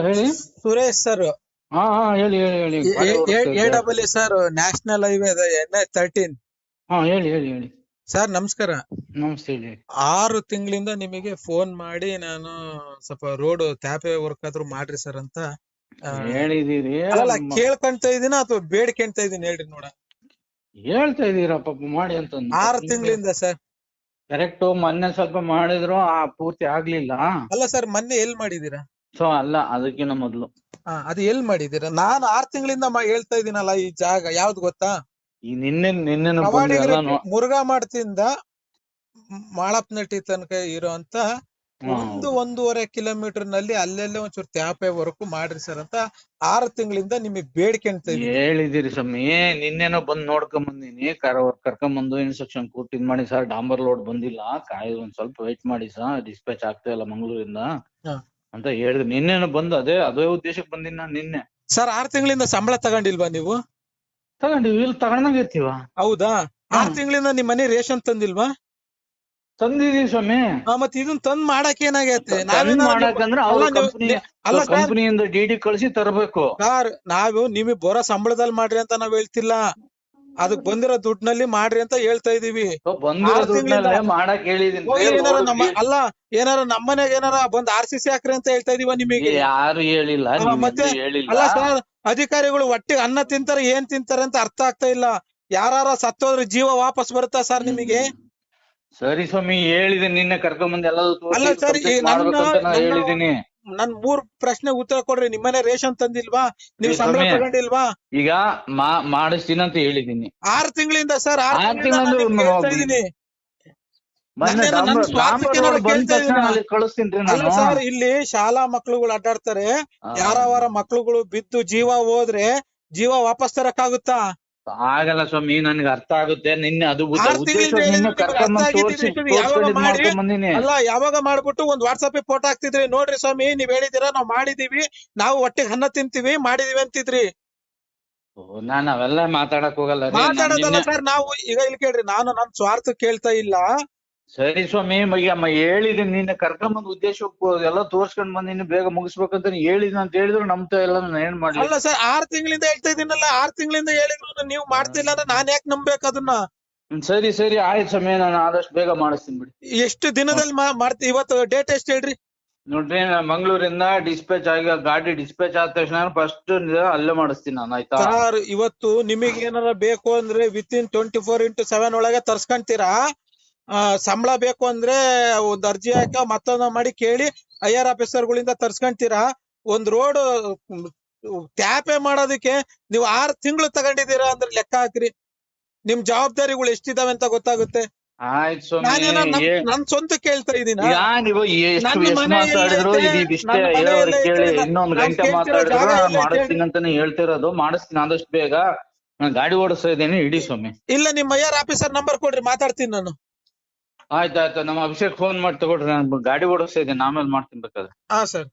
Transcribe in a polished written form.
ಹೇಳಿ. ಸುರೇಶ್ ಸರ್, ಹಾ ಹಾ ಹೇಳಿ ಹೇಳಿ ಹೇಳಿ. ಗಾಡಿ ಓಡಿಸ್ತಾ ಇದ್ದೆ. AWA sir, national highway NH13. ಹಾ ಹೇಳಿ ಹೇಳಿ ಹೇಳಿ. ಸರ್ ನಮಸ್ಕಾರ. ನಮಸ್ತೆ ಹೇಳಿ. 6 ತಿಂಗಳಿಂದ ನಿಮಗೆ ಫೋನ್ ಮಾಡಿ ನಾನು ಸ್ವಲ್ಪ ರೋಡ್ ಟ್ಯಾಪೆ ವರ್ಕ್ ಆದ್ರೂ ಮಾಡ್ರಿ ಸರ್ ಅಂತ ಹೇಳಿದೀರಿ. ಅಲ್ಲ ಕೇಳ್ಕೊಂತ ಇದೀನ ಅಥವಾ ಬೇಡ್ಕೊಂತ ಇದೀನಿ ಹೇಳ್ರಿ ನೋಡ. ಹೇಳ್ತಾ ಇದೀರಾ ಪಾಪ ಮಾಡಿ ಅಂತ. 6 ತಿಂಗಳಿಂದ ಸರ್. ಕರೆಕ್ಟ್. ಮೊನ್ನೆ ಸ್ವಲ್ಪ ಮಾಡಿದ್ರು, ಪೂರ್ತಿ ಆಗ್ಲಿಲ್ಲ. ಅಲ್ಲ ಸರ್, ಮೊನ್ನೆ ಎಲ್ ಮಾಡಿದೀರಾ? ಸೊ ಅಲ್ಲ, ಅದಕ್ಕಿಂತ ಮೊದ್ಲು. ಅದು ಎಲ್ ಮಾಡಿದೀರಾ? ನಾನು 6 ತಿಂಗಳಿಂದ ಹೇಳ್ತಾ ಇದೀನಲ್ಲ, ಈ ಜಾಗ ಯಾವ್ದು ಗೊತ್ತಾ? ಈ ನಿನ್ನೆ ಮುರುಘಾ ಮಠದಿಂದ ಮಾಳಪ್ನಟ್ಟಿ ತನಕ ಇರೋಂತ 1.5 ಕಿಲೋಮೀಟರ್ ನಲ್ಲಿ ಅಲ್ಲೆಲ್ಲ ಒಂಚೂರು ಟ್ಯಾಪೆ ವರ್ಕ್ ಮಾಡ್ರಿ ಸರ್ ಅಂತ 6 ತಿಂಗಳಿಂದ ನಿಮಗೆ ಬೇಡ್ಕೊಂತ ಇದೀನಿ. ಹೇಳಿದಿರಿ ಸ್ವಾಮಿ. ನಿನ್ನೆನೋ ಬಂದ್ ನೋಡ್ಕೊಂಡ್ ಬಂದಿನಿ. ಕರ್ಕೊಂಬಂದು ಇನ್ಸ್ಟ್ರಕ್ಷನ್ ಕೊಟ್ಟು ಇದ್ ಮಾಡಿ ಸರ್, ಡಾಂಬರ್ ಲೋಡ್ ಬಂದಿಲ್ಲ, ಒಂದ್ ಸ್ವಲ್ಪ ವೇಟ್ ಮಾಡಿ ಸರ್, ಡಿಸ್ಪ್ಯಾಚ್ ಆಗ್ತಾ ಇಲ್ಲ ಮಂಗಳೂರಿಂದ ಅಂತ ಹೇಳಿದ್ರು. ನಿನ್ನೆನೋ ಬಂದು ಅದೇ ಉದ್ದೇಶಕ್ಕೆ ಬಂದಿನಿ ನಾನು ನಿನ್ನೆ. ಸರ್ 6 ತಿಂಗಳಿಂದ ಸಂಬಳ ತಗೊಂಡಿಲ್ವಾ ನೀವು? ತಗೊಂಡಿವಿ. ಇಲ್ಲಿ ತಗೊಂಡಾಗಿರ್ತೀವ. ಹೌದಾ? 6 ತಿಂಗಳಿಂದ ನಿಮ್ ಮನೆ ರೇಷನ್ ತಂದಿಲ್ವಾ? ತಂದಿದೀವಿ ಸ್ವಾಮಿ. ಮತ್ ಇದನ್ನ ತಂದ್ ಮಾಡಕ್ ಏನಾಗೈತೆ? ಮಾಡಕಂದ್ರೆ ಕಂಪನಿಯಿಂದ DD ಕಳಿಸಿ ತರಬೇಕು ಸರ್. ನಾವು ನಿಮಗೆ ಬರೋ ಸಂಬಳದಲ್ಲಿ ಮಾಡ್ರಿ ಅಂತ ನಾವ್ ಹೇಳ್ತಿಲ್ಲ, ಅದಕ್ ಬಂದಿರೋ ದುಡ್ಡಿನಲ್ಲಿ ಮಾಡ್ರಿ ಅಂತ ಹೇಳ್ತಾ ಇದೀವಿ. ಮಾಡಕ್ ಹೇಳಿದೀನಿ. ಅಲ್ಲ, ಏನಾರ ನಮ್ಮನೆಗೆ ಏನಾರ ಬಂದ್ RCC ಹಾಕ್ರಿ ಅಂತ ಹೇಳ್ತಾ ಇದೀವ ನಿಮಗೆ? ಯಾರು ಹೇಳಿಲ್ಲ. ಮತ್ತೆ ಅಲ್ಲ ಸರ್, ಅಧಿಕಾರಿಗಳು ಒಟ್ಟಿಗೆ ಅನ್ನ ತಿಂತಾರೆ, ಏನ್ ತಿಂತಾರೆ ಅಂತ ಅರ್ಥ ಆಗ್ತಾ ಇಲ್ಲ. ಯಾರ ಸತ್ತೋದ್ರೆ ಜೀವ ವಾಪಸ್ ಬರುತ್ತಾ ಸರ್ ನಿಮಗೆ? ಸರಿ ಸ್ವಾಮಿ, ಹೇಳಿದೀನಿ ನಿನ್ನೆ ಕರ್ಕೊಂಡ್ ಎಲ್ಲ. ಅಲ್ಲ ಸರ್, ಹೇಳಿದೀನಿ. ನನ್ 3 ಪ್ರಶ್ನೆ ಉತ್ತರ ಕೊಡ್ರಿ. ನಿಮ್ಮನೆ ರೇಷನ್ ತಂದಿಲ್ವಾ? ನೀವು ಸಂಬಳ ತಗೊಂಡಿಲ್ವಾ? ಈಗ ಮಾಡಿಸ್ತೀನಿ ಅಂತ ಹೇಳಿದೀನಿ. 6 ತಿಂಗಳಿಂದ ಸರ್. 6 ಕಳಿಸ್ತೀನಿ ಸರ್. ಇಲ್ಲಿ ಶಾಲಾ ಮಕ್ಳುಗಳು ಅಡ್ಡಾಡ್ತಾರೆ, ಯಾರವರ ಮಕ್ಳುಗಳು ಬಿದ್ದು ಜೀವ ಹೋದ್ರೆ ಜೀವ ವಾಪಸ್ ತರಕಾಗುತ್ತಾ? ಆಗಲ್ಲ ಸ್ವಾಮಿ, ನನ್ಗೆ ಅರ್ಥ ಆಗುತ್ತೆ. ನಿನ್ನೆ ಅದು ಅಲ್ಲ, ಯಾವಾಗ ಮಾಡ್ಬಿಟ್ಟು ಒಂದ್ ವಾಟ್ಸಪ್ ಫೋಟೋ ಹಾಕ್ತಿದ್ರಿ, ನೋಡ್ರಿ ಸ್ವಾಮಿ ನೀವ್ ಹೇಳಿದಿರಾ, ನಾವ್ ಮಾಡಿದೀವಿ, ನಾವು ಒಟ್ಟಿಗೆ ಅನ್ನ ತಿಂತೀವಿ, ಮಾಡಿದೀವಿ ಅಂತಿದ್ರಿ. ನಾನ್ ಅವೆಲ್ಲ ಮಾತಾಡಕ್ ಹೋಗಲ್ಲ. ಮಾತಾಡೋದಲ್ಲ ಸರ್. ನಾವು ಈಗ ಇಲ್ಲಿ ಕೇಳ್ರಿ, ನಾನು ನನ್ ಸ್ವಾರ್ಥ ಕೇಳ್ತಾ ಇಲ್ಲ. ಸರಿ ಸ್ವಾಮಿ, ಹೇಳಿದೀನಿ. ನಿನ್ನೆ ಕರ್ಕೊಂಬಂದ್ ಉದ್ದೇಶ ಎಲ್ಲ ತೋರ್ಸ್ಕೊಂಡ್ ಬಂದಿನಿ, ಬೇಗ ಮುಗಿಸ್ಬೇಕಂತ ಹೇಳಿದೀನಿ ಅಂತ ಹೇಳಿದ್ರು ನಮ್ತಾ ಎಲ್ಲ. ಏನ್ ಮಾಡ್ಲಿ? ಅಲ್ಲ ಸರ್, 6 ತಿಂಗಳಿಂದ ಹೇಳ್ತಾ ಇದೀನಲ್ಲ, 6 ತಿಂಗಳಿಂದ ಹೇಳಿದ್ರು ನೀವು ಮಾಡ್ತಿಲ್ಲ ಅಂದ್ರೆ ನಾನ್ ಯಾಕೆ ನಂಬೇಕು ಅದನ್ನ? ಸರಿ ಸರಿ ಆಯ್ತು ಸ್ವಾಮಿ, ನಾನು ಆದಷ್ಟು ಬೇಗ ಮಾಡಿಸ್ತೀನಿ ಬಿಡಿ. ಎಷ್ಟು ದಿನದಲ್ಲಿ ಮಾಡ್ತೀವಿ? ಇವತ್ತು ಡೇಟ್ ಎಷ್ಟು ಹೇಳ್ರಿ? ನೋಡ್ರಿ, ಮಂಗಳೂರಿಂದ ಡಿಸ್ಪ್ಯಾಚ್ ಆಗಿ ಗಾಡಿ ಡಿಸ್ಪ್ಯಾಚ್ ಆದ ತಕ್ಷಣ ಫಸ್ಟ್ ಅಲ್ಲೇ ಮಾಡಿಸ್ತೀನಿ ನಾನು. ಆಯ್ತಾ ಸರ್? ಇವತ್ತು ನಿಮಗೆ ಏನಾರ ಬೇಕು ಅಂದ್ರೆ ವಿತಿನ್ 24x7 ಒಳಗೆ ತರ್ಸ್ಕೊಂತೀರಾ. ಸಂಬಳ ಬೇಕು ಅಂದ್ರೆ ಒಂದ್ ಅರ್ಜಿ ಹಾಕ ಮತ್ತೊಂದ ಮಾಡಿ ಕೇಳಿ IR ಆಫೀಸರ್ಗಳಿಂದ ತರ್ಸ್ಕೊಂತೀರಾ. ಒಂದ್ ರೋಡ್ ಟ್ಯಾಪೆ ಮಾಡೋದಕ್ಕೆ ನೀವು 6 ತಿಂಗಳು ತಗೊಂಡಿದ್ದೀರಾ ಅಂದ್ರೆ ಲೆಕ್ಕ ಹಾಕ್ರಿ. ನಿಮ್ ಜವಾಬ್ದಾರಿಗಳು ಎಷ್ಟಿದಾವೆ ಅಂತ ಗೊತ್ತಾಗುತ್ತೆ. ಆಯ್ತು ಸ್ವಾಮಿ, ನನ್ ಸ್ವಂತ ಕೇಳ್ತಾ ಇದೀನಿ. ಇನ್ನೊಂದು ಗಂಟೆ ಮಾತಾಡಿದ್ರು ಮಾಡಿಸ್ತೀನಿ ಅಂತಾನೆ ಹೇಳ್ತಿರೋದು. ಮಾಡಿಸ್ತೀನಿ ಆದಷ್ಟು ಬೇಗ. ನಾನು ಗಾಡಿ ಓಡಿಸ್ತಾ ಇದ್ದೀನಿ, ಇಡೀ ಸ್ವಾಮಿ. ಇಲ್ಲ, ನಿಮ್ IR ಆಫೀಸರ್ ನಂಬರ್ ಕೊಡ್ರಿ, ಮಾತಾಡ್ತೀನಿ ನಾನು. ಆಯ್ತಾಯ್ತು, ನಮ್ಮ ಅಭಿಷೇಕ್ ಫೋನ್ ಮಾಡಿ ತಗೊಳ್ರಿ. ನಾನು ಗಾಡಿ ಓಡಿಸ್ತಾ ಇದ್ದೀನಿ, ಆಮೇಲೆ ಮಾಡ್ತೀನಿ ಬೇಕಾದ್ರೆ. ಹಾ ಸರ್.